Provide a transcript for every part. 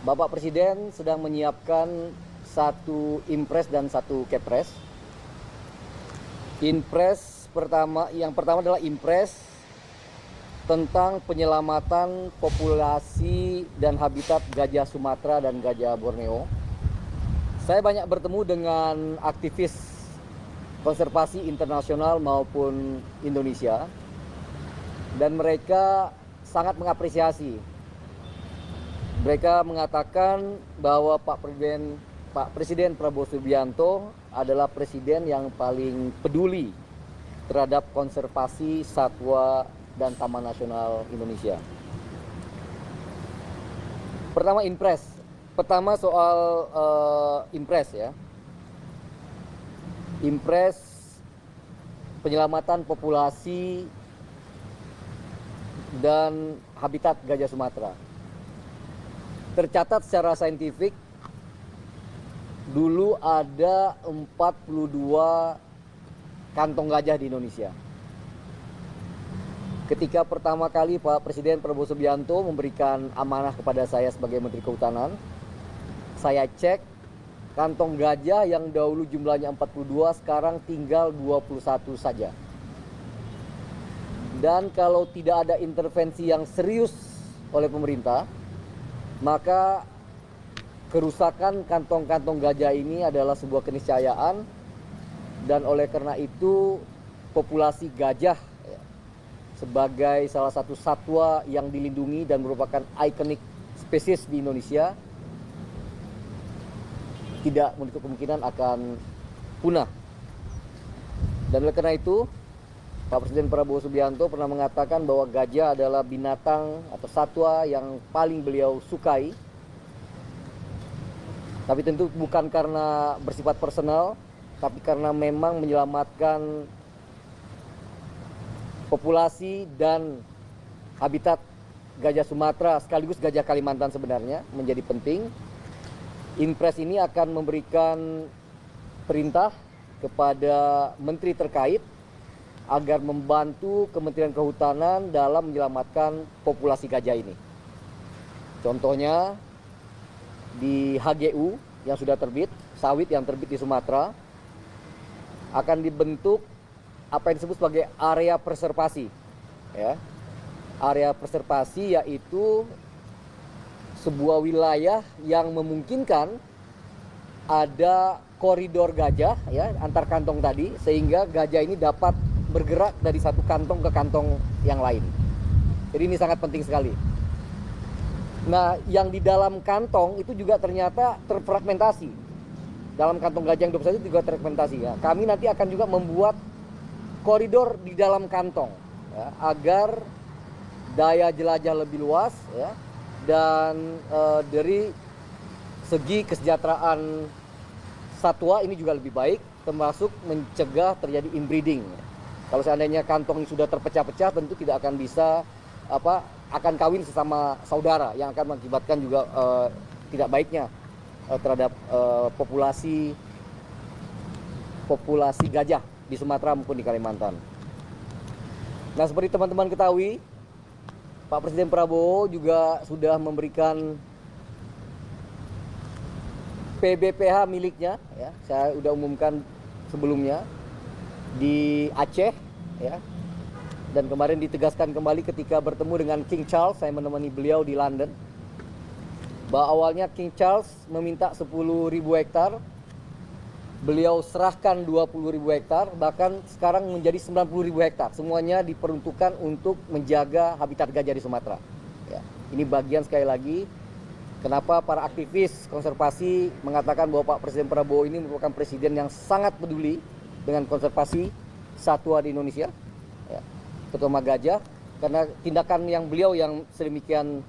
Bapak Presiden sedang menyiapkan satu impres dan satu kepres. Yang pertama adalah impres tentang penyelamatan populasi dan habitat gajah Sumatera dan gajah Borneo. Saya banyak bertemu dengan aktivis konservasi internasional maupun Indonesia, dan mereka sangat mengapresiasi. Mereka mengatakan bahwa Pak Presiden Prabowo Subianto adalah presiden yang paling peduli terhadap konservasi satwa dan Taman Nasional Indonesia. Pertama soal impres ya. Impres penyelamatan populasi dan habitat gajah Sumatera. Tercatat secara saintifik, dulu ada 42 kantong gajah di Indonesia. Ketika pertama kali Pak Presiden Prabowo Subianto memberikan amanah kepada saya sebagai Menteri Kehutanan, saya cek kantong gajah yang dahulu jumlahnya 42 sekarang tinggal 21 saja. Dan kalau tidak ada intervensi yang serius oleh pemerintah, maka kerusakan kantong-kantong gajah ini adalah sebuah keniscayaan, dan oleh karena itu populasi gajah sebagai salah satu satwa yang dilindungi dan merupakan ikonik spesies di Indonesia tidak menutup kemungkinan akan punah. Dan oleh karena itu Pak Presiden Prabowo Subianto pernah mengatakan bahwa gajah adalah binatang atau satwa yang paling beliau sukai. Tapi tentu bukan karena bersifat personal, tapi karena memang menyelamatkan populasi dan habitat gajah Sumatera sekaligus gajah Kalimantan sebenarnya menjadi penting. Impres ini akan memberikan perintah kepada menteri terkait agar membantu Kementerian Kehutanan dalam menyelamatkan populasi gajah ini. Contohnya di HGU yang sudah terbit, sawit yang terbit di Sumatera, akan dibentuk apa yang disebut sebagai area preservasi. Ya. Area preservasi yaitu sebuah wilayah yang memungkinkan ada koridor gajah ya antar kantong tadi, sehingga gajah ini dapat bergerak dari satu kantong ke kantong yang lain. Jadi ini sangat penting sekali. Nah, yang di dalam kantong itu juga ternyata terfragmentasi. Dalam kantong gajah yang 21 juga terfragmentasi ya. Kami nanti akan juga membuat koridor di dalam kantong ya, agar daya jelajah lebih luas ya, dan dari segi kesejahteraan satwa ini juga lebih baik, termasuk mencegah terjadi inbreeding. Kalau seandainya kantong ini sudah terpecah-pecah, tentu tidak akan bisa akan kawin sesama saudara, yang akan mengakibatkan juga tidak baiknya terhadap populasi gajah di Sumatera maupun di Kalimantan. Nah, seperti teman-teman ketahui, Pak Presiden Prabowo juga sudah memberikan PBPH miliknya ya, saya sudah umumkan sebelumnya di Aceh ya. Dan kemarin ditegaskan kembali ketika bertemu dengan King Charles, saya menemani beliau di London, bahwa awalnya King Charles meminta 10.000 hektar, beliau serahkan 20.000 hektar, bahkan sekarang menjadi 90.000 hektar. Semuanya diperuntukkan untuk menjaga habitat gajah di Sumatera. Ya, ini bagian sekali lagi kenapa para aktivis konservasi mengatakan bahwa Pak Presiden Prabowo ini merupakan presiden yang sangat peduli dengan konservasi satwa di Indonesia, ya, terutama gajah, karena tindakan yang beliau yang sedemikian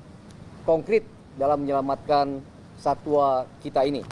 konkret dalam menyelamatkan satwa kita ini.